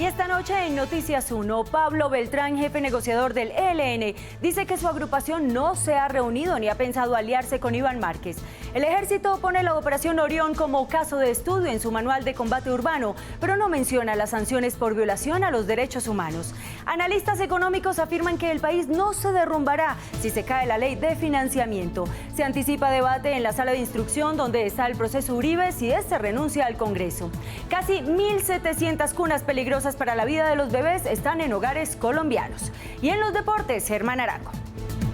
esta noche en Noticias 1, Pablo Beltrán, jefe negociador del ELN, dice que su agrupación no se ha reunido ni ha pensado aliarse con Iván Márquez. El ejército pone la Operación Orión como caso de estudio en su manual de combate urbano, pero no menciona las sanciones por violación a los derechos humanos. Analistas económicos afirman que el país no se derrumbará si se cae la ley de financiamiento. Se anticipa debate en la sala de instrucción donde está el proceso Uribe si este renuncia al Congreso. Casi 1.700 cunas peligrosas para la vida de los bebés están en hogares colombianos. Y en los deportes, Germán Arango.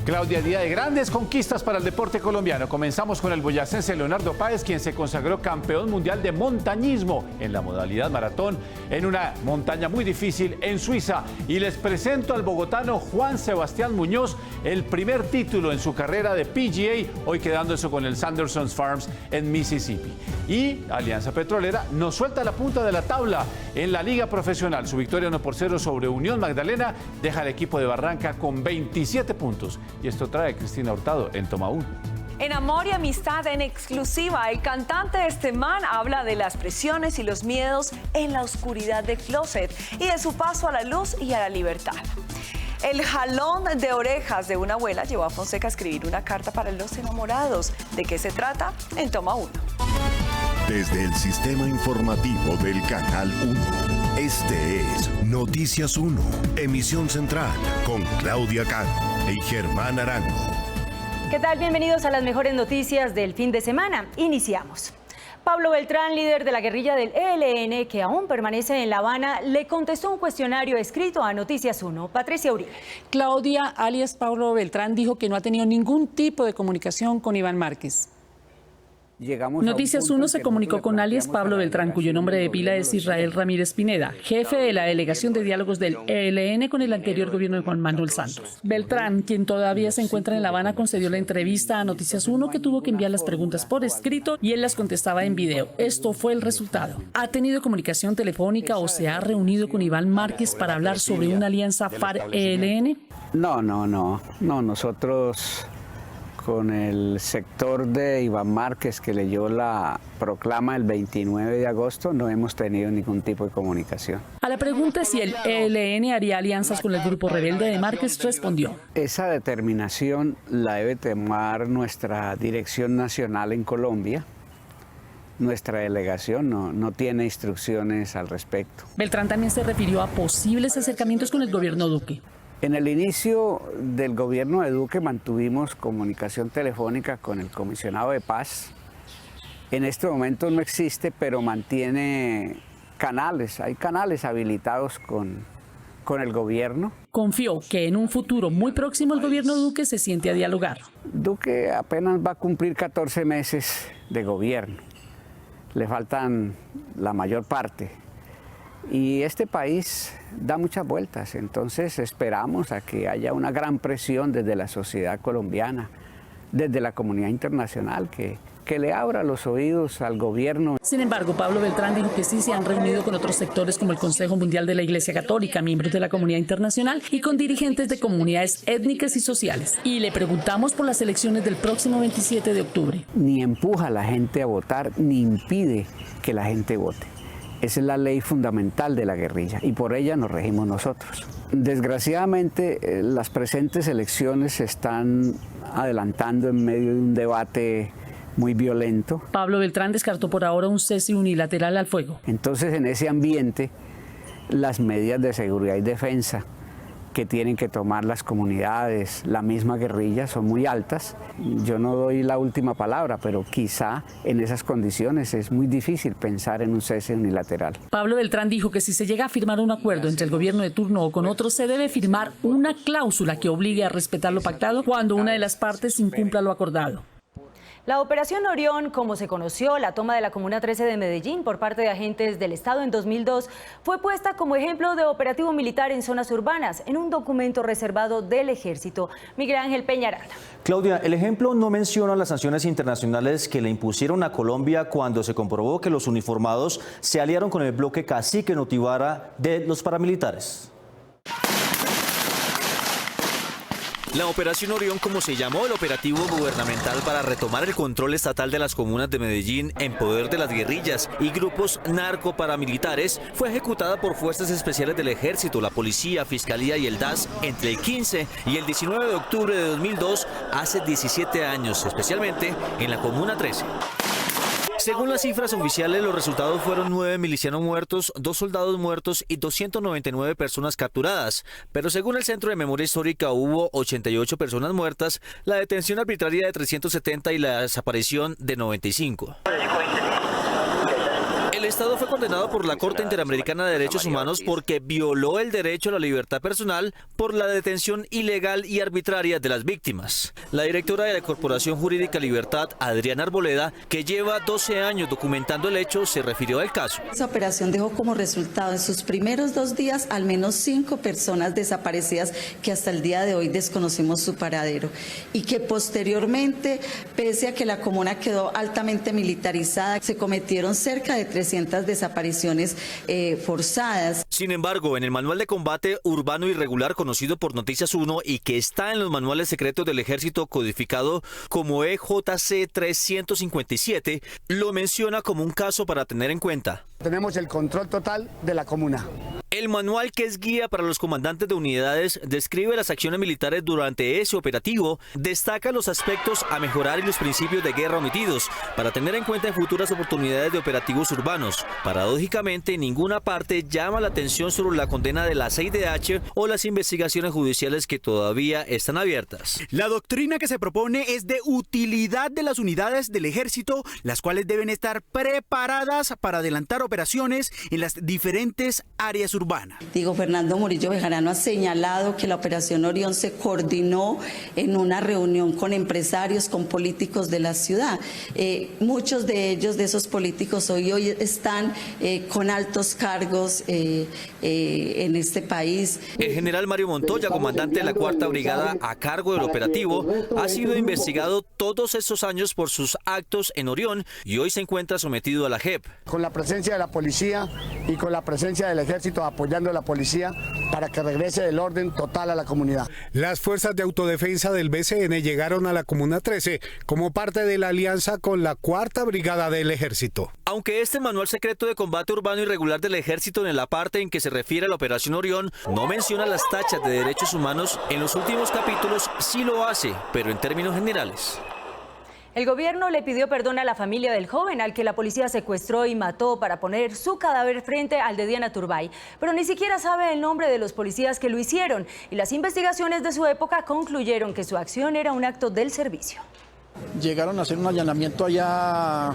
Claudia, día de grandes conquistas para el deporte colombiano. Comenzamos con el boyacense Leonardo Páez, quien se consagró campeón mundial de montañismo en la modalidad maratón en una montaña muy difícil en Suiza. Y les presento al bogotano Juan Sebastián Muñoz, el primer título en su carrera de PGA, hoy quedándose con el Sanderson's Farms en Mississippi. Y Alianza Petrolera nos suelta la punta de la tabla en la liga profesional. Su victoria 1-0 sobre Unión Magdalena deja al equipo de Barranca con 27 puntos. Y esto trae Cristina Hurtado en Toma 1. En Amor y Amistad en exclusiva, el cantante Esteban habla de las presiones y los miedos en la oscuridad del closet y de su paso a la luz y a la libertad. El jalón de orejas de una abuela llevó a Fonseca a escribir una carta para los enamorados. ¿De qué se trata? En Toma 1. Desde el sistema informativo del Canal 1, este es Noticias 1, emisión central, con Claudia Cano y Germán Arango. ¿Qué tal? Bienvenidos a las mejores noticias del fin de semana. Iniciamos. Pablo Beltrán, líder de la guerrilla del ELN, que aún permanece en La Habana, le contestó un cuestionario escrito a Noticias 1. Patricia Uribe. Claudia, alias Pablo Beltrán, dijo que no ha tenido ningún tipo de comunicación con Iván Márquez. Noticias 1 se comunicó con alias Pablo Beltrán, cuyo nombre de pila es Israel Ramírez Pineda, jefe de la delegación de diálogos del ELN con el anterior gobierno de Juan Manuel Santos. Beltrán, quien todavía se encuentra en La Habana, concedió la entrevista a Noticias 1, que tuvo que enviar las preguntas por escrito y él las contestaba en video. Esto fue el resultado. ¿Ha tenido comunicación telefónica o se ha reunido con Iván Márquez para hablar sobre una alianza FARC-ELN? No, nosotros con el sector de Iván Márquez, que leyó la proclama el 29 de agosto, no hemos tenido ningún tipo de comunicación. A la pregunta si el ELN haría alianzas con el grupo rebelde de Márquez, respondió: esa determinación la debe tomar nuestra dirección nacional en Colombia. Nuestra delegación no tiene instrucciones al respecto. Beltrán también se refirió a posibles acercamientos con el gobierno Duque. En el inicio del gobierno de Duque mantuvimos comunicación telefónica con el comisionado de paz. En este momento no existe, pero mantiene canales, hay canales habilitados con el gobierno. Confió que en un futuro muy próximo el gobierno Duque se siente a dialogar. Duque apenas va a cumplir 14 meses de gobierno. Le faltan la mayor parte. Y este país da muchas vueltas, entonces esperamos a que haya una gran presión desde la sociedad colombiana, desde la comunidad internacional, que le abra los oídos al gobierno. Sin embargo, Pablo Beltrán dijo que sí se han reunido con otros sectores como el Consejo Mundial de la Iglesia Católica, miembros de la comunidad internacional y con dirigentes de comunidades étnicas y sociales. Y le preguntamos por las elecciones del próximo 27 de octubre. Ni empuja a la gente a votar, ni impide que la gente vote. Esa es la ley fundamental de la guerrilla y por ella nos regimos nosotros. Desgraciadamente, las presentes elecciones se están adelantando en medio de un debate muy violento. Pablo Beltrán descartó por ahora un cese unilateral al fuego. Entonces, en ese ambiente, las medidas de seguridad y defensa que tienen que tomar las comunidades, la misma guerrilla, son muy altas. Yo no doy la última palabra, pero quizá en esas condiciones es muy difícil pensar en un cese unilateral. Pablo Beltrán dijo que si se llega a firmar un acuerdo entre el gobierno de turno o con otros, se debe firmar una cláusula que obligue a respetar lo pactado cuando una de las partes incumpla lo acordado. La Operación Orión, como se conoció, la toma de la Comuna 13 de Medellín por parte de agentes del Estado en 2002, fue puesta como ejemplo de operativo militar en zonas urbanas en un documento reservado del Ejército. Miguel Ángel Peñaranda. Claudia, el ejemplo no menciona las sanciones internacionales que le impusieron a Colombia cuando se comprobó que los uniformados se aliaron con el bloque Cacique Notivara de los paramilitares. La Operación Orión, como se llamó el operativo gubernamental para retomar el control estatal de las comunas de Medellín en poder de las guerrillas y grupos narcoparamilitares, fue ejecutada por fuerzas especiales del Ejército, la Policía, Fiscalía y el DAS entre el 15 y el 19 de octubre de 2002, hace 17 años, especialmente en la Comuna 13. Según las cifras oficiales, los resultados fueron 9 milicianos muertos, 2 soldados muertos y 299 personas capturadas. Pero según el Centro de Memoria Histórica hubo 88 personas muertas, la detención arbitraria de 370 y la desaparición de 95. El Estado fue condenado por la Corte Interamericana de Derechos Humanos porque violó el derecho a la libertad personal por la detención ilegal y arbitraria de las víctimas. La directora de la Corporación Jurídica Libertad, Adriana Arboleda, que lleva 12 años documentando el hecho, se refirió al caso. Esa operación dejó como resultado en sus primeros 2 días al menos 5 personas desaparecidas que hasta el día de hoy desconocemos su paradero y que posteriormente, pese a que la comuna quedó altamente militarizada, se cometieron cerca de 300 desapariciones forzadas. Sin embargo, en el Manual de Combate Urbano Irregular, conocido por Noticias 1 y que está en los manuales secretos del Ejército codificado como EJC 357, lo menciona como un caso para tener en cuenta. Tenemos el control total de la comuna. El manual, que es guía para los comandantes de unidades, describe las acciones militares durante ese operativo, destaca los aspectos a mejorar y los principios de guerra omitidos, para tener en cuenta en futuras oportunidades de operativos urbanos. Paradójicamente, ninguna parte llama la atención sobre la condena de la CIDH o las investigaciones judiciales que todavía están abiertas. La doctrina que se propone es de utilidad de las unidades del Ejército, las cuales deben estar preparadas para adelantar operaciones en las diferentes áreas urbanas. Diego Fernando Murillo Bejarano ha señalado que la Operación Orión se coordinó en una reunión con empresarios, con políticos de la ciudad. Muchos de ellos, de esos políticos, hoy están con altos cargos en este país. El general Mario Montoya, comandante de la 4ª Brigada a cargo del operativo, ha sido investigado todos estos años por sus actos en Orión y hoy se encuentra sometido a la JEP. Con la presencia de la policía y con la presencia del Ejército apoyando a la policía para que regrese el orden total a la comunidad. Las fuerzas de autodefensa del BCN llegaron a la Comuna 13 como parte de la alianza con la 4ª Brigada del Ejército. Aunque este manual secreto de combate urbano irregular del Ejército, en la parte en que se refiere a la Operación Orión, no menciona las tachas de derechos humanos, en los últimos capítulos sí lo hace, pero en términos generales. El gobierno le pidió perdón a la familia del joven al que la policía secuestró y mató para poner su cadáver frente al de Diana Turbay, pero ni siquiera sabe el nombre de los policías que lo hicieron y las investigaciones de su época concluyeron que su acción era un acto del servicio. Llegaron a hacer un allanamiento allá,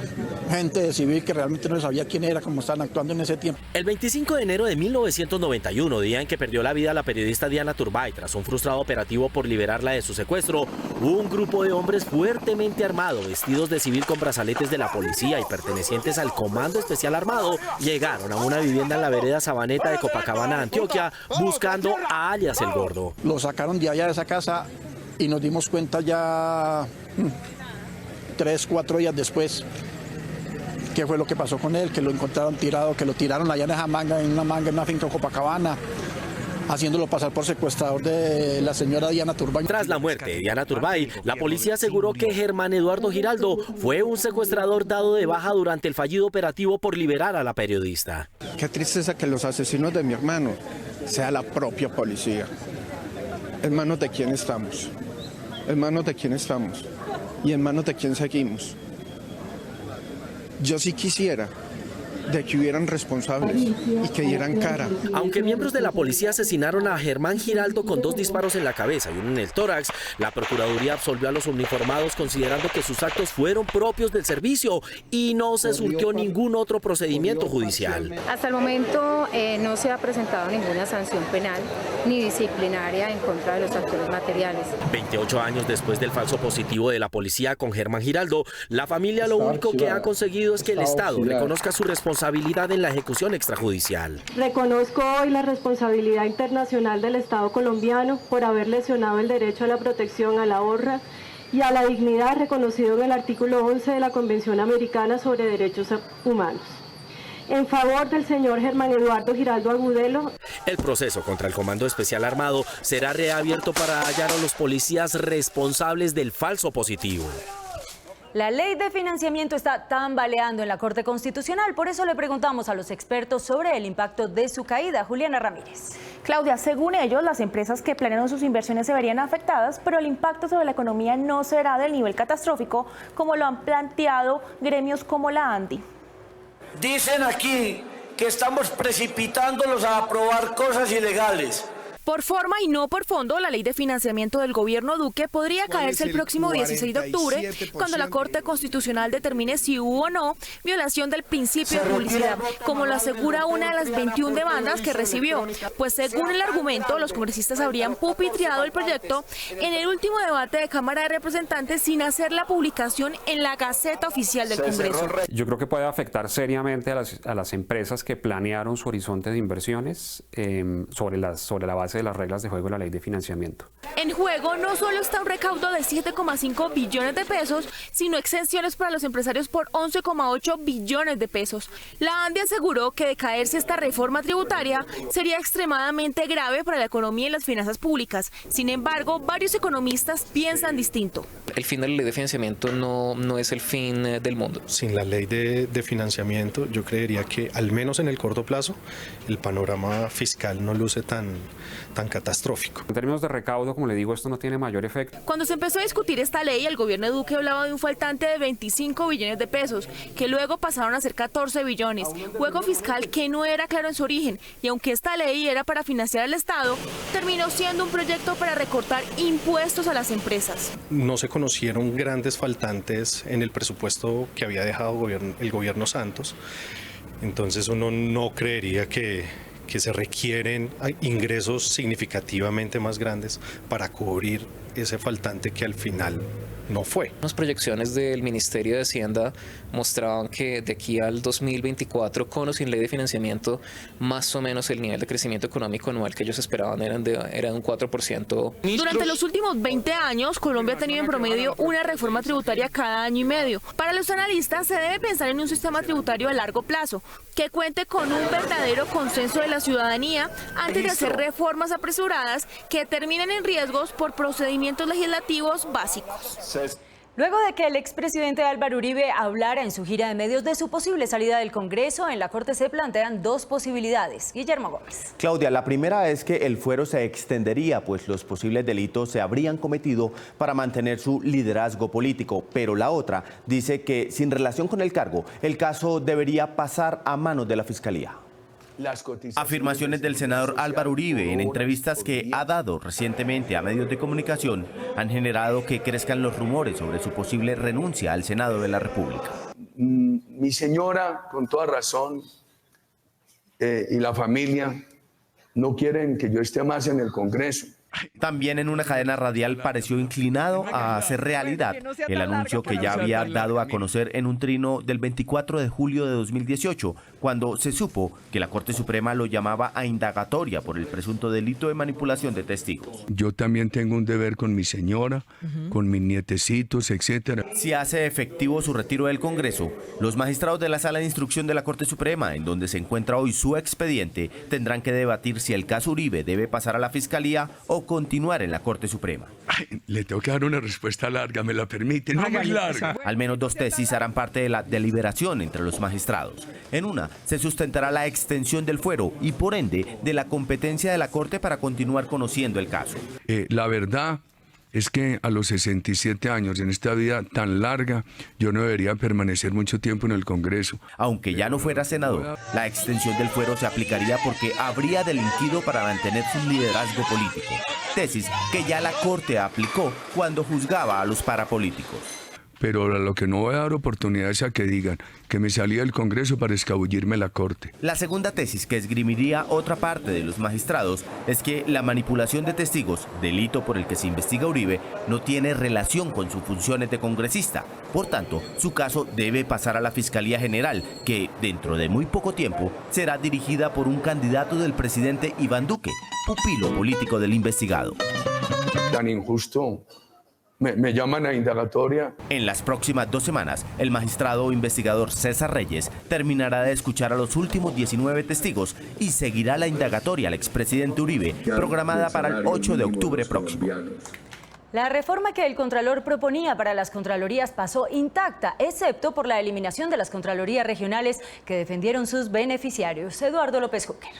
gente de civil que realmente no sabía quién era, cómo estaban actuando en ese tiempo. El 25 de enero de 1991, día en que perdió la vida la periodista Diana Turbay tras un frustrado operativo por liberarla de su secuestro, un grupo de hombres fuertemente armados, vestidos de civil con brazaletes de la policía y pertenecientes al Comando Especial Armado, llegaron a una vivienda en la vereda Sabaneta de Copacabana, Antioquia, buscando a alias El Gordo. Lo sacaron de allá de esa casa y nos dimos cuenta ya 3-4 días después qué fue lo que pasó con él, que lo encontraron tirado, que lo tiraron allá en esa manga, en una finca de Copacabana, haciéndolo pasar por secuestrador de la señora Diana Turbay. Tras la muerte de Diana Turbay, la policía aseguró que Germán Eduardo Giraldo fue un secuestrador dado de baja durante el fallido operativo por liberar a la periodista. Qué tristeza que los asesinos de mi hermano sea la propia policía. ¿En manos de quién estamos? ¿En manos de quién estamos? ¿Y en manos de quién seguimos? Yo sí quisiera de que hubieran responsables y que dieran cara. Aunque miembros de la policía asesinaron a Germán Giraldo con 2 disparos en la cabeza y uno en el tórax, la Procuraduría absolvió a los uniformados considerando que sus actos fueron propios del servicio y no se surgió ningún otro procedimiento judicial. Hasta el momento no se ha presentado ninguna sanción penal ni disciplinaria en contra de los actores materiales. 28 años después del falso positivo de la policía con Germán Giraldo, la familia lo único que ha conseguido es que el Estado reconozca su responsabilidad en la ejecución extrajudicial. Reconozco hoy la responsabilidad internacional del Estado colombiano por haber lesionado el derecho a la protección, a la honra y a la dignidad reconocido en el artículo 11 de la Convención Americana sobre Derechos Humanos. En favor del señor Germán Eduardo Giraldo Agudelo. El proceso contra el Comando Especial Armado será reabierto para hallar a los policías responsables del falso positivo. La ley de financiamiento está tambaleando en la Corte Constitucional, por eso le preguntamos a los expertos sobre el impacto de su caída. Juliana Ramírez. Claudia, según ellos, las empresas que planearon sus inversiones se verían afectadas, pero el impacto sobre la economía no será del nivel catastrófico, como lo han planteado gremios como la ANDI. Dicen aquí que estamos precipitándolos a aprobar cosas ilegales. Por forma y no por fondo, la ley de financiamiento del gobierno Duque podría caerse el próximo 16 de octubre, cuando la Corte Constitucional determine si hubo o no violación del principio de publicidad, como lo asegura una de las 21 demandas que recibió. Pues según el argumento, los congresistas habrían pupitreado el proyecto en el último debate de Cámara de Representantes sin hacer la publicación en la Gaceta Oficial del Congreso. Yo creo que puede afectar seriamente a las empresas que planearon su horizonte de inversiones sobre la base de las reglas de juego de la ley de financiamiento. En juego no solo está un recaudo de 7,5 billones de pesos, sino exenciones para los empresarios por 11,8 billones de pesos. La ANDI aseguró que de caerse esta reforma tributaria sería extremadamente grave para la economía y las finanzas públicas. Sin embargo, varios economistas piensan distinto. El fin de la ley de financiamiento no es el fin del mundo. Sin la ley de financiamiento, yo creería que al menos en el corto plazo el panorama fiscal no luce tan catastrófico. En términos de recaudo, como le digo, esto no tiene mayor efecto. Cuando se empezó a discutir esta ley, el gobierno de Duque hablaba de un faltante de 25 billones de pesos, que luego pasaron a ser 14 billones, juego fiscal que no era claro en su origen, y aunque esta ley era para financiar al Estado, terminó siendo un proyecto para recortar impuestos a las empresas. No se conocieron grandes faltantes en el presupuesto que había dejado el gobierno Santos, entonces uno no creería que se requieren ingresos significativamente más grandes para cubrir ese faltante que al final no fue. Las proyecciones del Ministerio de Hacienda mostraban que de aquí al 2024, con o sin ley de financiamiento, más o menos el nivel de crecimiento económico anual que ellos esperaban era de un 4%. Durante los últimos 20 años, Colombia ha tenido en promedio una reforma tributaria cada año y medio. Para los analistas, se debe pensar en un sistema tributario a largo plazo, que cuente con un verdadero consenso de la ciudadanía antes de hacer reformas apresuradas que terminen en riesgos por procedimientos legislativos básicos. Luego de que el expresidente Álvaro Uribe hablara en su gira de medios de su posible salida del Congreso, en la Corte se plantean dos posibilidades. Guillermo Gómez. Claudia, la primera es que el fuero se extendería, pues los posibles delitos se habrían cometido para mantener su liderazgo político. Pero la otra dice que, sin relación con el cargo, el caso debería pasar a manos de la Fiscalía. Afirmaciones del senador Álvaro Uribe en entrevistas que ha dado recientemente a medios de comunicación han generado que crezcan los rumores sobre su posible renuncia al Senado de la República. Mi señora, con toda razón, y la familia no quieren que yo esté más en el Congreso. También en una cadena radial pareció inclinado a hacer realidad el anuncio que ya había dado a conocer en un trino del 24 de julio de 2018, cuando se supo que la Corte Suprema lo llamaba a indagatoria por el presunto delito de manipulación de testigos. Yo también tengo un deber con mi señora, con mis nietecitos, etcétera. Si hace efectivo su retiro del Congreso, los magistrados de la Sala de Instrucción de la Corte Suprema, en donde se encuentra hoy su expediente, tendrán que debatir si el caso Uribe debe pasar a la Fiscalía o continuar en la Corte Suprema. Ay, le tengo que dar una respuesta larga, ¿me la permite? No muy larga. Al menos dos tesis harán parte de la deliberación entre los magistrados. En una se sustentará la extensión del fuero y por ende de la competencia de la Corte para continuar conociendo el caso. La verdad es que a los 67 años, en esta vida tan larga, yo no debería permanecer mucho tiempo en el Congreso. Aunque ya no fuera senador, la extensión del fuero se aplicaría porque habría delinquido para mantener su liderazgo político. Tesis que ya la Corte aplicó cuando juzgaba a los parapolíticos. Pero a lo que no voy a dar oportunidad es a que digan que me salí del Congreso para escabullirme la Corte. La segunda tesis que esgrimiría otra parte de los magistrados es que la manipulación de testigos, delito por el que se investiga Uribe, no tiene relación con sus funciones de congresista. Por tanto, su caso debe pasar a la Fiscalía General, que dentro de muy poco tiempo será dirigida por un candidato del presidente Iván Duque, pupilo político del investigado. Tan injusto me llaman a indagatoria. En las próximas 2 semanas, el magistrado o investigador César Reyes terminará de escuchar a los últimos 19 testigos y seguirá la indagatoria al expresidente Uribe, programada para el 8 de octubre próximo. La reforma que el Contralor proponía para las Contralorías pasó intacta, excepto por la eliminación de las Contralorías regionales que defendieron sus beneficiarios. Eduardo López Júquer.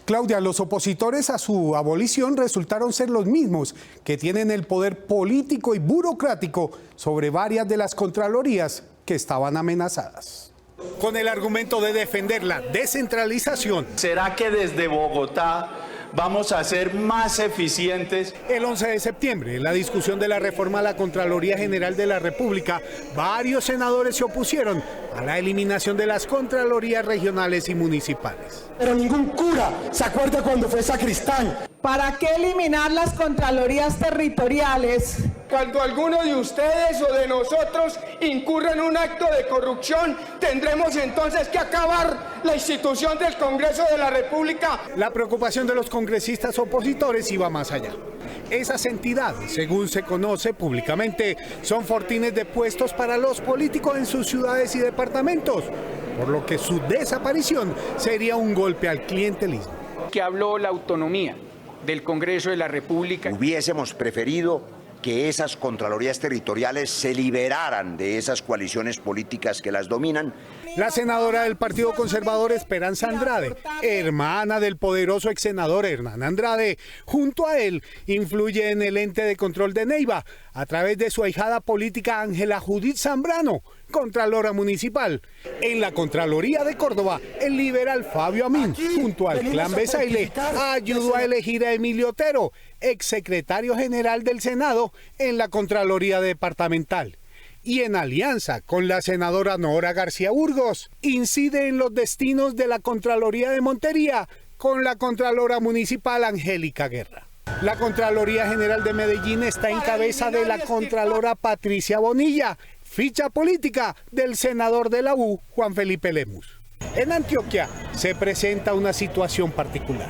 Claudia, los opositores a su abolición resultaron ser los mismos que tienen el poder político y burocrático sobre varias de las Contralorías que estaban amenazadas. Con el argumento de defender la descentralización. ¿Será que desde Bogotá vamos a ser más eficientes? El 11 de septiembre, en la discusión de la reforma a la Contraloría General de la República, varios senadores se opusieron a la eliminación de las Contralorías regionales y municipales. Pero ningún cura se acuerda cuando fue sacristán. ¿Para qué eliminar las Contralorías territoriales? Cuando alguno de ustedes o de nosotros incurra en un acto de corrupción, tendremos entonces que acabar la institución del Congreso de la República. La preocupación de los congresistas opositores iba más allá. Esas entidades, según se conoce públicamente, son fortines de puestos para los políticos en sus ciudades y departamentos, por lo que su desaparición sería un golpe al clientelismo. Que habló la autonomía del Congreso de la República. Hubiésemos preferido que esas contralorías territoriales se liberaran de esas coaliciones políticas que las dominan. La senadora del Partido Conservador Esperanza Andrade, hermana del poderoso ex senador Hernán Andrade, junto a él influye en el ente de control de Neiva a través de su ahijada política Ángela Judith Zambrano, contralora municipal. En la Contraloría de Córdoba, el liberal Fabio Amin, junto al clan Besaile, ayudó a elegir a Emilio Otero, exsecretario general del Senado, en la Contraloría Departamental. Y en alianza con la senadora Nora García Burgos, incide en los destinos de la Contraloría de Montería con la Contralora Municipal Angélica Guerra. La Contraloría General de Medellín está en cabeza de la Contralora Patricia Bonilla, ficha política del senador de la U, Juan Felipe Lemus. En Antioquia se presenta una situación particular.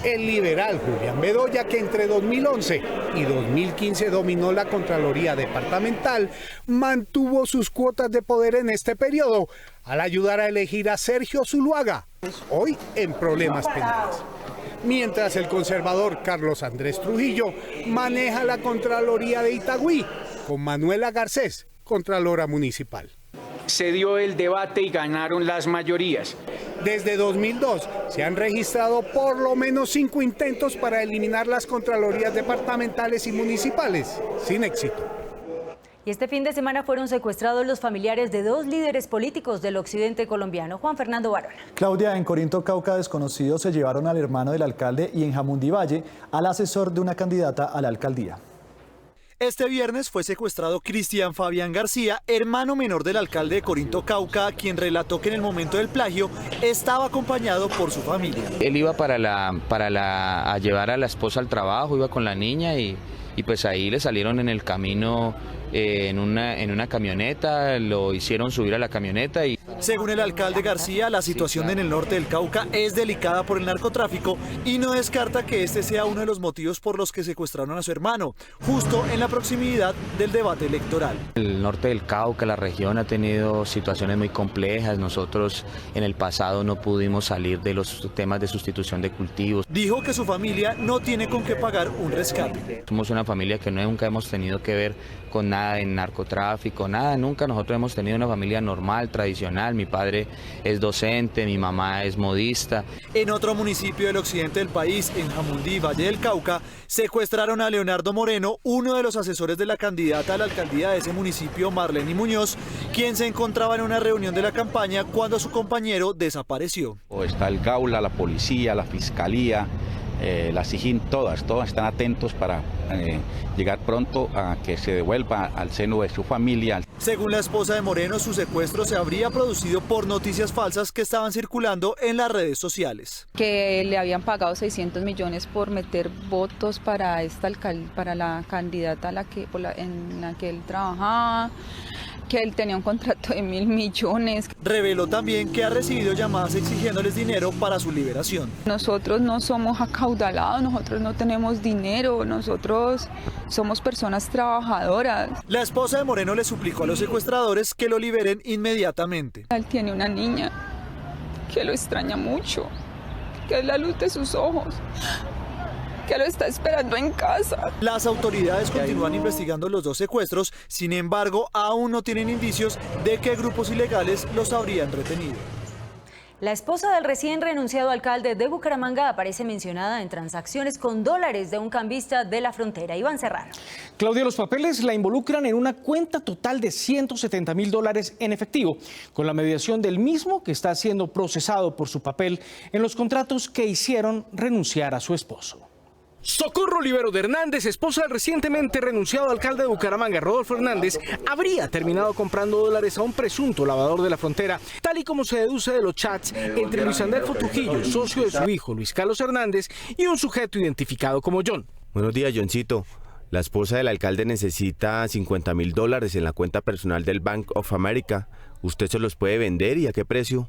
El liberal Julián Bedoya, que entre 2011 y 2015 dominó la Contraloría Departamental, mantuvo sus cuotas de poder en este periodo al ayudar a elegir a Sergio Zuluaga, hoy en problemas penales. Mientras el conservador Carlos Andrés Trujillo maneja la Contraloría de Itagüí con Manuela Garcés, Contralora Municipal. Se dio el debate y ganaron las mayorías. Desde 2002 se han registrado por lo menos 5 intentos para eliminar las Contralorías departamentales y municipales, sin éxito. Y este fin de semana fueron secuestrados los familiares de 2 líderes políticos del occidente colombiano. Juan Fernando Barona. Claudia, en Corinto, Cauca, desconocidos se llevaron al hermano del alcalde y en Jamundí Valle al asesor de una candidata a la alcaldía. Este viernes fue secuestrado Cristian Fabián García, hermano menor del alcalde de Corinto, Cauca, quien relató que en el momento del plagio estaba acompañado por su familia. Él iba a llevar a la esposa al trabajo, iba con la niña y pues ahí le salieron en el camino en una camioneta, lo hicieron subir a la camioneta y... Según el alcalde García, la situación en el norte del Cauca es delicada por el narcotráfico y no descarta que este sea uno de los motivos por los que secuestraron a su hermano, justo en la proximidad del debate electoral. El norte del Cauca, la región, ha tenido situaciones muy complejas. Nosotros en el pasado no pudimos salir de los temas de sustitución de cultivos. Dijo que su familia no tiene con qué pagar un rescate. Somos una familia que nunca hemos tenido que ver con nada de narcotráfico, nada, nunca. Nosotros hemos tenido una familia normal, tradicional. Mi padre es docente, mi mamá es modista. En otro municipio del occidente del país, en Jamundí, Valle del Cauca, secuestraron a Leonardo Moreno, uno de los asesores de la candidata a la alcaldía de ese municipio, Marlene Muñoz, quien se encontraba en una reunión de la campaña cuando su compañero desapareció. Está el Gaula, la policía, la fiscalía, la SIJIN, todas están atentos para llegar pronto a que se devuelva al seno de su familia. Según la esposa de Moreno, su secuestro se habría producido por noticias falsas que estaban circulando en las redes sociales. Que le habían pagado 600 millones por meter votos para la candidata en la que él trabajaba. que él tenía un contrato de 1.000 millones. Reveló también que ha recibido llamadas exigiéndoles dinero para su liberación. Nosotros no somos acaudalados, nosotros no tenemos dinero, nosotros somos personas trabajadoras. La esposa de Moreno le suplicó a los secuestradores que lo liberen inmediatamente. Él tiene una niña que lo extraña mucho, que es la luz de sus ojos, que lo está esperando en casa. Las autoridades continúan investigando los dos secuestros, sin embargo, aún no tienen indicios de que grupos ilegales los habrían retenido. La esposa del recién renunciado alcalde de Bucaramanga aparece mencionada en transacciones con dólares de un cambista de la frontera. Iván Serrano. Claudia, los papeles la involucran en una cuenta total de $170.000 en efectivo, con la mediación del mismo que está siendo procesado por su papel en los contratos que hicieron renunciar a su esposo. Socorro Olivero de Hernández, esposa del recientemente renunciado alcalde de Bucaramanga, Rodolfo Hernández, habría terminado comprando dólares a un presunto lavador de la frontera, tal y como se deduce de los chats entre Luis Andelfo Trujillo, socio de su hijo Luis Carlos Hernández, y un sujeto identificado como John. Buenos días, Johncito. La esposa del alcalde necesita $50.000 en la cuenta personal del Bank of America. ¿Usted se los puede vender y a qué precio?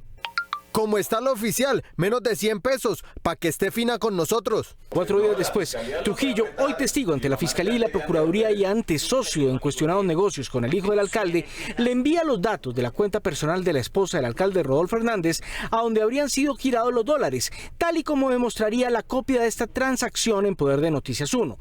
Como está lo oficial, menos de 100 pesos, para que esté fina con nosotros. 4 días después, Trujillo, hoy testigo ante la Fiscalía y la Procuraduría y antes socio en cuestionados negocios con el hijo del alcalde, le envía los datos de la cuenta personal de la esposa del alcalde Rodolfo Hernández, a donde habrían sido girados los dólares, tal y como demostraría la copia de esta transacción en poder de Noticias 1.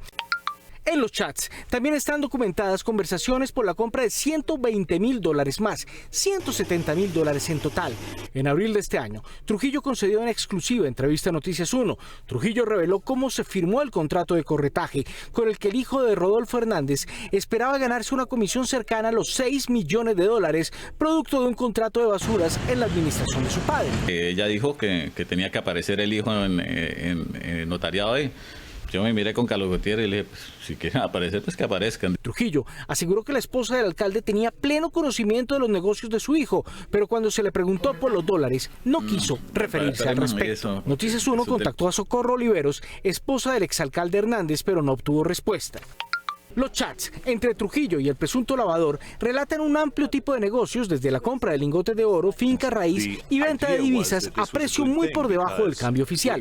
En los chats también están documentadas conversaciones por la compra de $120.000 más, $170.000 en total. En abril de este año, Trujillo concedió una exclusiva entrevista a Noticias 1. Trujillo reveló cómo se firmó el contrato de corretaje con el que el hijo de Rodolfo Hernández esperaba ganarse una comisión cercana a los $6 millones, producto de un contrato de basuras en la administración de su padre. Ella dijo que tenía que aparecer el hijo en notariado ahí. Yo me miré con Carlos Gutiérrez y le dije, pues, si quieren aparecer, pues que aparezcan. Trujillo aseguró que la esposa del alcalde tenía pleno conocimiento de los negocios de su hijo, pero cuando se le preguntó por los dólares, no quiso referirse al respecto. Noticias 1 contactó a Socorro Oliveros, esposa del exalcalde Hernández, pero no obtuvo respuesta. Los chats entre Trujillo y el presunto lavador relatan un amplio tipo de negocios, desde la compra de lingotes de oro, finca raíz y venta de divisas a precio muy por debajo del cambio oficial.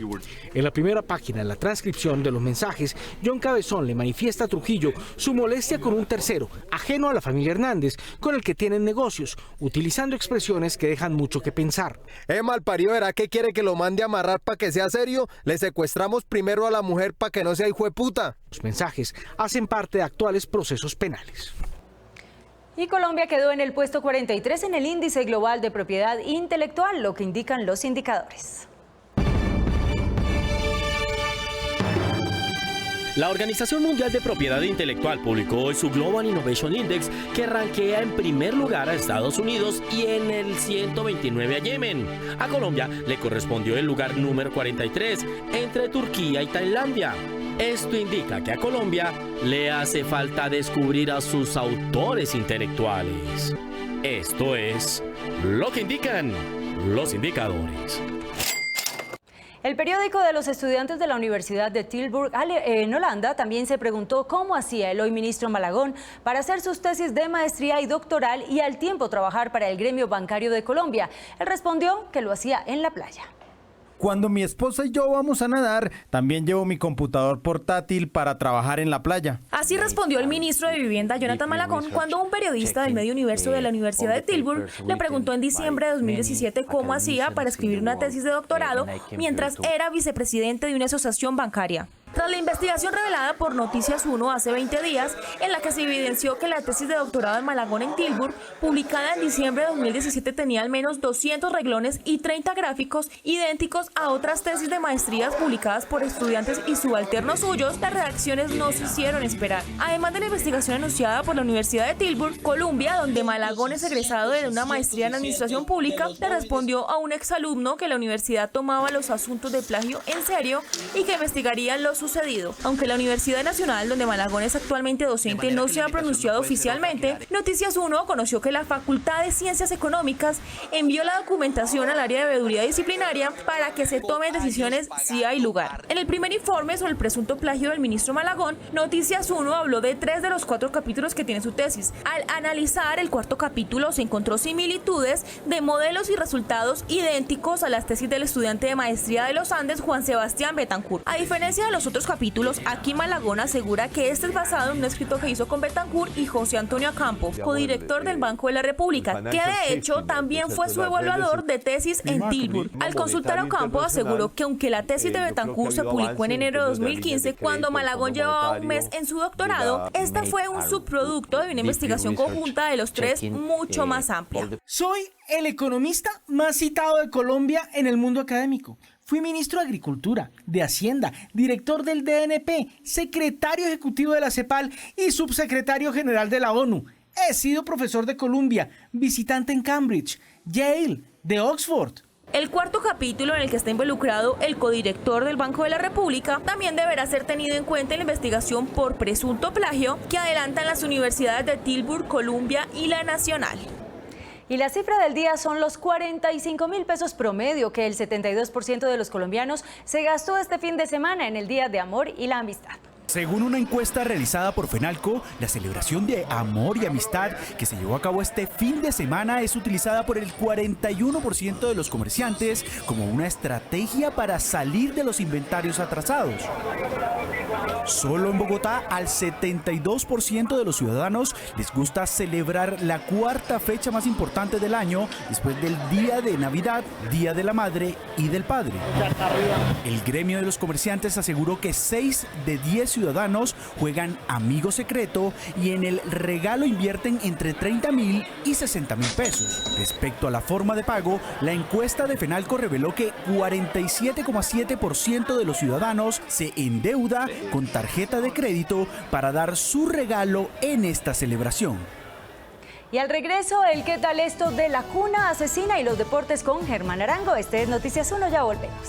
En la primera página, en la transcripción de los mensajes, John Cabezón le manifiesta a Trujillo su molestia con un tercero, ajeno a la familia Hernández, con el que tienen negocios, utilizando expresiones que dejan mucho que pensar. Malparido, ¿verá que quiere que lo mande a amarrar para que sea serio? Le secuestramos primero a la mujer para que no sea hijo de puta. Los mensajes hacen parte de actuales procesos penales. Y Colombia quedó en el puesto 43 en el índice global de propiedad intelectual, lo que indican los indicadores. La Organización Mundial de Propiedad Intelectual publicó hoy su Global Innovation Index, que rankea en primer lugar a Estados Unidos y en el 129 a Yemen. A Colombia le correspondió el lugar número 43 entre Turquía y Tailandia. Esto indica que a Colombia le hace falta descubrir a sus autores intelectuales. Esto es lo que indican los indicadores. El periódico de los estudiantes de la Universidad de Tilburg en Holanda también se preguntó cómo hacía el hoy ministro Malagón para hacer sus tesis de maestría y doctoral y al tiempo trabajar para el gremio bancario de Colombia. Él respondió que lo hacía en la playa. Cuando mi esposa y yo vamos a nadar, también llevo mi computador portátil para trabajar en la playa. Así respondió el ministro de Vivienda, Jonathan Malagón, cuando un periodista del medio universo de la Universidad de Tilburg le preguntó en diciembre de 2017 cómo hacía para escribir una tesis de doctorado mientras era vicepresidente de una asociación bancaria. Tras la investigación revelada por Noticias 1 hace 20 días, en la que se evidenció que la tesis de doctorado de Malagón en Tilburg, publicada en diciembre de 2017, tenía al menos 200 renglones y 30 gráficos idénticos a otras tesis de maestrías publicadas por estudiantes y subalternos suyos, las redacciones no se hicieron esperar. Además de la investigación anunciada por la Universidad de Tilburg, Columbia, donde Malagón es egresado de una maestría en administración pública, le respondió a un exalumno que la universidad tomaba los asuntos de plagio en serio y que investigarían los sucedido. Aunque la Universidad Nacional, donde Malagón es actualmente docente, no se ha pronunciado oficialmente, Noticias 1 conoció que la Facultad de Ciencias Económicas envió la documentación al área de veeduría disciplinaria para que se tomen decisiones si hay lugar. En el primer informe sobre el presunto plagio del ministro Malagón, Noticias 1 habló de 3 de los 4 capítulos que tiene su tesis. Al analizar el cuarto capítulo se encontró similitudes de modelos y resultados idénticos a las tesis del estudiante de maestría de los Andes, Juan Sebastián Betancourt. A diferencia de los otros capítulos, aquí Malagón asegura que este es basado en un escrito que hizo con Betancourt y José Antonio Ocampo, codirector del Banco de la República, que de hecho también fue su evaluador de tesis en Tilburg. Al consultar a Ocampo aseguró que aunque la tesis de Betancourt se publicó en enero de 2015, cuando Malagón llevaba un mes en su doctorado, esta fue un subproducto de una investigación conjunta de los 3 mucho más amplia. Soy el economista más citado de Colombia en el mundo académico. Fui ministro de Agricultura, de Hacienda, director del DNP, secretario ejecutivo de la CEPAL y subsecretario general de la ONU. He sido profesor de Columbia, visitante en Cambridge, Yale, de Oxford. El cuarto capítulo, en el que está involucrado el codirector del Banco de la República, también deberá ser tenido en cuenta en la investigación por presunto plagio que adelantan las universidades de Tilburg, Columbia y la Nacional. Y la cifra del día son los 45.000 pesos promedio que el 72% de los colombianos se gastó este fin de semana en el Día de Amor y la Amistad. Según una encuesta realizada por FENALCO, la celebración de amor y amistad que se llevó a cabo este fin de semana es utilizada por el 41% de los comerciantes como una estrategia para salir de los inventarios atrasados. Solo en Bogotá, al 72% de los ciudadanos les gusta celebrar la cuarta fecha más importante del año después del Día de Navidad, Día de la Madre y del Padre. El gremio de los comerciantes aseguró que 6 de 10 ciudadanos juegan amigo secreto y en el regalo invierten entre 30.000 y 60.000 pesos. Respecto a la forma de pago, la encuesta de FENALCO reveló que 47,7% de los ciudadanos se endeuda con tarjeta de crédito para dar su regalo en esta celebración. Y al regreso, el qué tal esto de la cuna asesina y los deportes con Germán Arango. Este es Noticias 1, ya volvemos.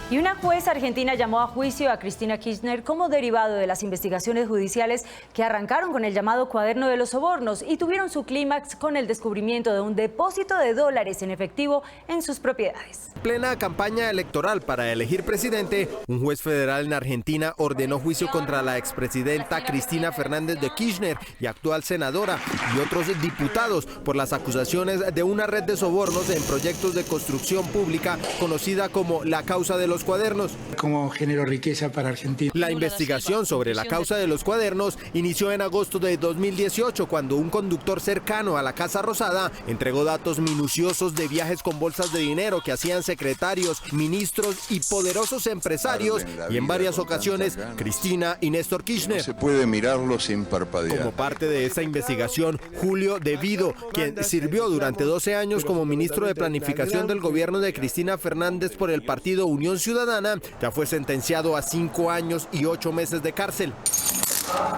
Y una jueza argentina llamó a juicio a Cristina Kirchner como derivado de las investigaciones judiciales que arrancaron con el llamado cuaderno de los sobornos y tuvieron su clímax con el descubrimiento de un depósito de dólares en efectivo en sus propiedades. En plena campaña electoral para elegir presidente, un juez federal en Argentina ordenó juicio contra la expresidenta Cristina Fernández de Kirchner y actual senadora y otros diputados por las acusaciones de una red de sobornos en proyectos de construcción pública conocida como la causa de los cuadernos. Como generó riqueza para Argentina. La investigación sobre la causa de los cuadernos inició en agosto de 2018 cuando un conductor cercano a la Casa Rosada entregó datos minuciosos de viajes con bolsas de dinero que hacían secretarios, ministros y poderosos empresarios y en varias ocasiones Cristina y Néstor Kirchner. No se puede mirarlo sin parpadear. Como parte de esa investigación, Julio De Vido, quien sirvió durante 12 años como ministro de Planificación del gobierno de Cristina Fernández por el partido Unión Ciudadana, ya fue sentenciado a 5 años y 8 meses de cárcel.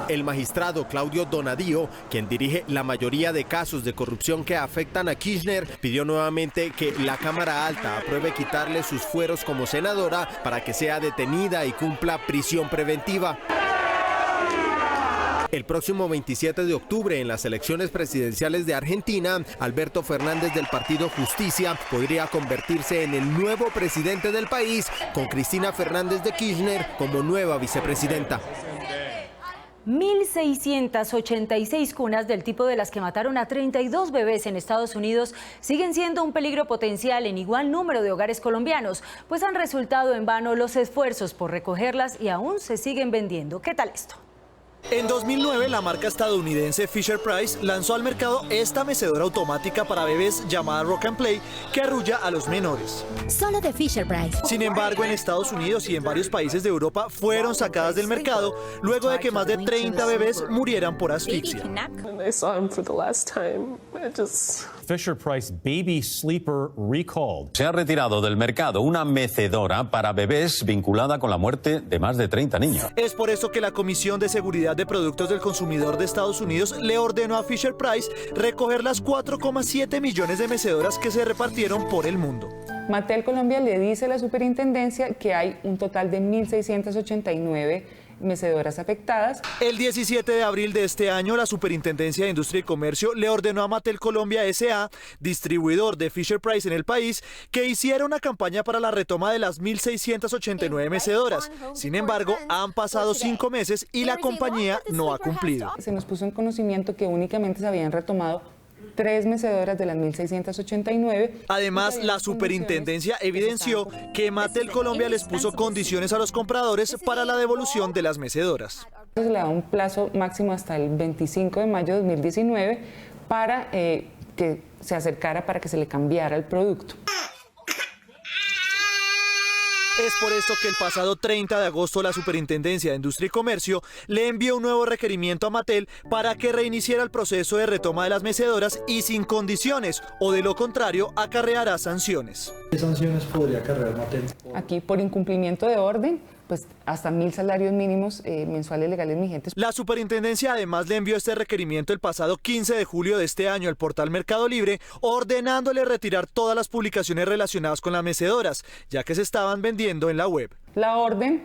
El magistrado Claudio Donadío, quien dirige la mayoría de casos de corrupción que afectan a Kirchner, pidió nuevamente que la Cámara Alta apruebe quitarle sus fueros como senadora para que sea detenida y cumpla prisión preventiva. El próximo 27 de octubre, en las elecciones presidenciales de Argentina, Alberto Fernández del Partido Justicia podría convertirse en el nuevo presidente del país, con Cristina Fernández de Kirchner como nueva vicepresidenta. 1.686 cunas del tipo de las que mataron a 32 bebés en Estados Unidos siguen siendo un peligro potencial en igual número de hogares colombianos, pues han resultado en vano los esfuerzos por recogerlas y aún se siguen vendiendo. ¿Qué tal esto? En 2009, la marca estadounidense Fisher-Price lanzó al mercado esta mecedora automática para bebés llamada Rock and Play, que arrulla a los menores. Solo de Fisher-Price. Sin embargo, en Estados Unidos y en varios países de Europa fueron sacadas del mercado luego de que más de 30 bebés murieran por asfixia. Fisher-Price baby sleeper recalled. Se ha retirado del mercado una mecedora para bebés vinculada con la muerte de más de 30 niños. Es por eso que la Comisión de Seguridad de Productos del Consumidor de Estados Unidos le ordenó a Fisher-Price recoger las 4,7 millones de mecedoras que se repartieron por el mundo. Mattel Colombia le dice a la superintendencia que hay un total de 1.689 mecedoras afectadas. El 17 de abril de este año, la Superintendencia de Industria y Comercio le ordenó a Mattel Colombia S.A., distribuidor de Fisher-Price en el país, que hiciera una campaña para la retoma de las 1.689 mecedoras. Sin embargo, han pasado 5 meses y la compañía no ha cumplido. Se nos puso en conocimiento que únicamente se habían retomado 3 mecedoras de las 1.689. Además, la superintendencia evidenció que Mattel Colombia les puso condiciones a los compradores para la devolución de las mecedoras. Se le da un plazo máximo hasta el 25 de mayo de 2019 para que se acercara para que se le cambiara el producto. Es por esto que el pasado 30 de agosto la Superintendencia de Industria y Comercio le envió un nuevo requerimiento a Mattel para que reiniciara el proceso de retoma de las mecedoras y sin condiciones, o de lo contrario acarreará sanciones. ¿Qué sanciones podría acarrear Mattel? Aquí por incumplimiento de orden, pues hasta 1.000 salarios mínimos mensuales legales vigentes. La superintendencia además le envió este requerimiento el pasado 15 de julio de este año al portal Mercado Libre, ordenándole retirar todas las publicaciones relacionadas con las mecedoras, ya que se estaban vendiendo en la web. La orden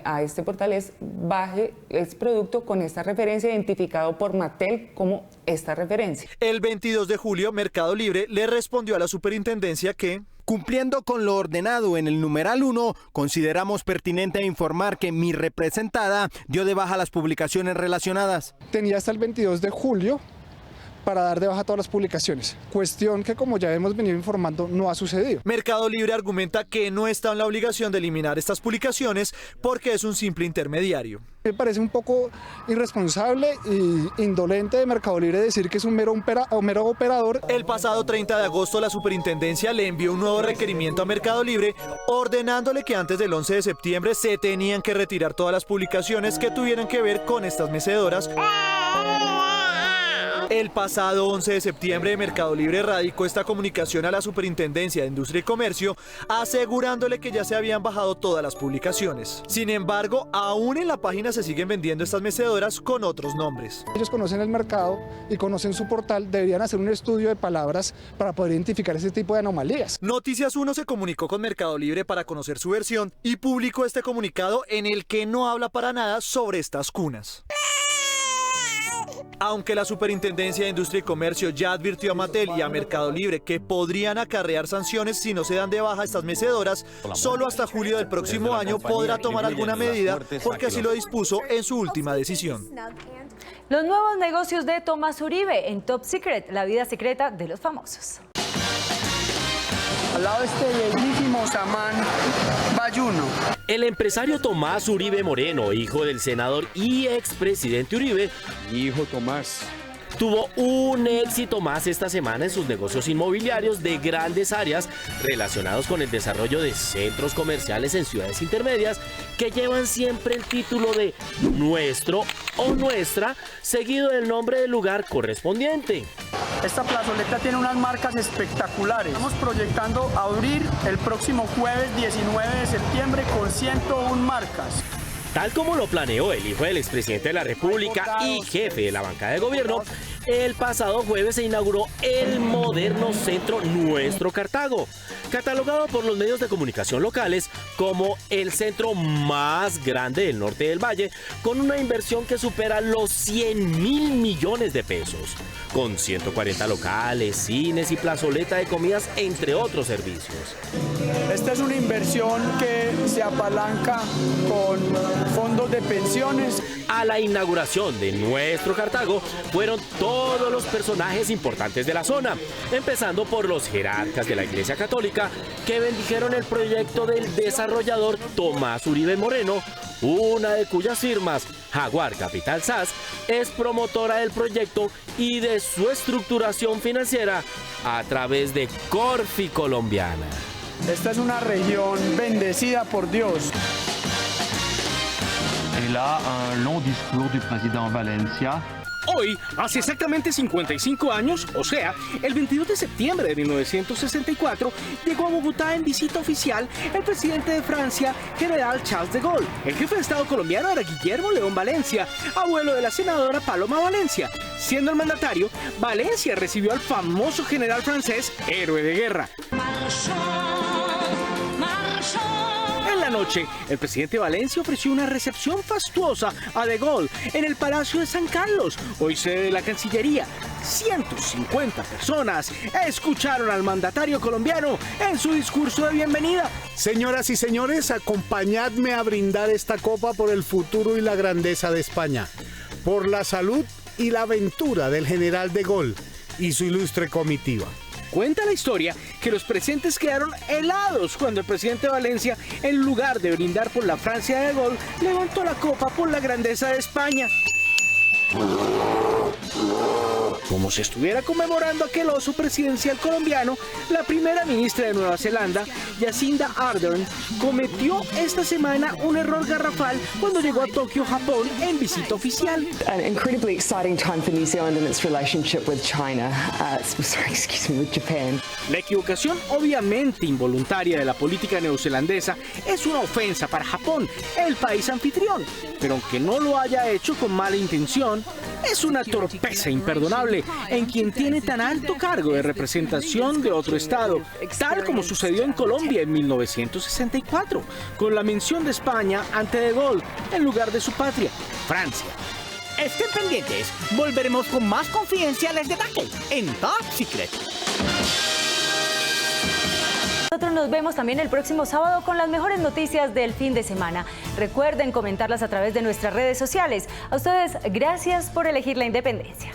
a este portal es baje este producto con esta referencia, identificado por Mattel como esta referencia. El 22 de julio, Mercado Libre le respondió a la superintendencia que... Cumpliendo con lo ordenado en el numeral 1, consideramos pertinente informar que mi representada dio de baja las publicaciones relacionadas. Tenía hasta el 22 de julio para dar de baja todas las publicaciones, cuestión que, como ya hemos venido informando, no ha sucedido. Mercado Libre argumenta que no está en la obligación de eliminar estas publicaciones porque es un simple intermediario. Me parece un poco irresponsable e indolente de Mercado Libre decir que es un mero operador. El pasado 30 de agosto la superintendencia le envió un nuevo requerimiento a Mercado Libre ordenándole que antes del 11 de septiembre se tenían que retirar todas las publicaciones que tuvieran que ver con estas mecedoras. El pasado 11 de septiembre, Mercado Libre radicó esta comunicación a la Superintendencia de Industria y Comercio, asegurándole que ya se habían bajado todas las publicaciones. Sin embargo, aún en la página se siguen vendiendo estas mecedoras con otros nombres. Ellos conocen el mercado y conocen su portal, deberían hacer un estudio de palabras para poder identificar ese tipo de anomalías. Noticias 1 se comunicó con Mercado Libre para conocer su versión y publicó este comunicado en el que no habla para nada sobre estas cunas. Aunque la Superintendencia de Industria y Comercio ya advirtió a Mattel y a Mercado Libre que podrían acarrear sanciones si no se dan de baja estas mecedoras, solo hasta julio del próximo año podrá tomar alguna medida porque así lo dispuso en su última decisión. Los nuevos negocios de Tomás Uribe en Top Secret, la vida secreta de los famosos. Al lado de este bellísimo Samán Bayuno. El empresario Tomás Uribe Moreno, hijo del senador y expresidente Uribe, hijo Tomás, tuvo un éxito más esta semana en sus negocios inmobiliarios de grandes áreas relacionados con el desarrollo de centros comerciales en ciudades intermedias que llevan siempre el título de nuestro o nuestra, seguido del nombre del lugar correspondiente. Esta plazoleta tiene unas marcas espectaculares. Estamos proyectando abrir el próximo jueves 19 de septiembre con 101 marcas. Tal como lo planeó el hijo del expresidente de la República y jefe de la bancada de gobierno, el pasado jueves se inauguró el moderno centro Nuestro Cartago, catalogado por los medios de comunicación locales como el centro más grande del norte del valle, con una inversión que supera los 100.000 millones de pesos, con 140 locales, cines y plazoleta de comidas, entre otros servicios. Esta es una inversión que se apalanca con fondos de pensiones. A la inauguración de Nuestro Cartago fueron todos los personajes importantes de la zona, empezando por los jerarcas de la Iglesia Católica que bendijeron el proyecto del desarrollador Tomás Uribe Moreno, una de cuyas firmas, Jaguar Capital SAS, es promotora del proyecto y de su estructuración financiera a través de Corfi Colombiana. Esta es una región bendecida por Dios. Et là, un long discours du président Valencia. Hoy, hace exactamente 55 años, o sea, el 22 de septiembre de 1964, llegó a Bogotá en visita oficial el presidente de Francia, general Charles de Gaulle. El jefe de Estado colombiano era Guillermo León Valencia, abuelo de la senadora Paloma Valencia. Siendo el mandatario, Valencia recibió al famoso general francés, héroe de guerra. En la noche, el presidente Valencia ofreció una recepción fastuosa a De Gaulle en el Palacio de San Carlos, hoy sede de la Cancillería. 150 personas escucharon al mandatario colombiano en su discurso de bienvenida. Señoras y señores, acompañadme a brindar esta copa por el futuro y la grandeza de España, por la salud y la aventura del general De Gaulle y su ilustre comitiva. Cuenta la historia que los presentes quedaron helados cuando el presidente Valencia, en lugar de brindar por la Francia de Gaulle, levantó la copa por la grandeza de España. Como si estuviera conmemorando aquel oso presidencial colombiano, la primera ministra de Nueva Zelanda, Jacinda Ardern, cometió esta semana un error garrafal cuando llegó a Tokio, Japón, en visita oficial. An incredibly exciting time for New Zealand and its relationship with China. With Japan. La equivocación obviamente involuntaria de la política neozelandesa es una ofensa para Japón, el país anfitrión, pero aunque no lo haya hecho con mala intención, es una torpeza imperdonable en quien tiene tan alto cargo de representación de otro estado, tal como sucedió en Colombia en 1964, con la mención de España ante De Gaulle en lugar de su patria, Francia. Estén pendientes, volveremos con más confidenciales detalles en Top Secret. Nosotros nos vemos también el próximo sábado con las mejores noticias del fin de semana. Recuerden comentarlas a través de nuestras redes sociales. A ustedes, gracias por elegir la independencia.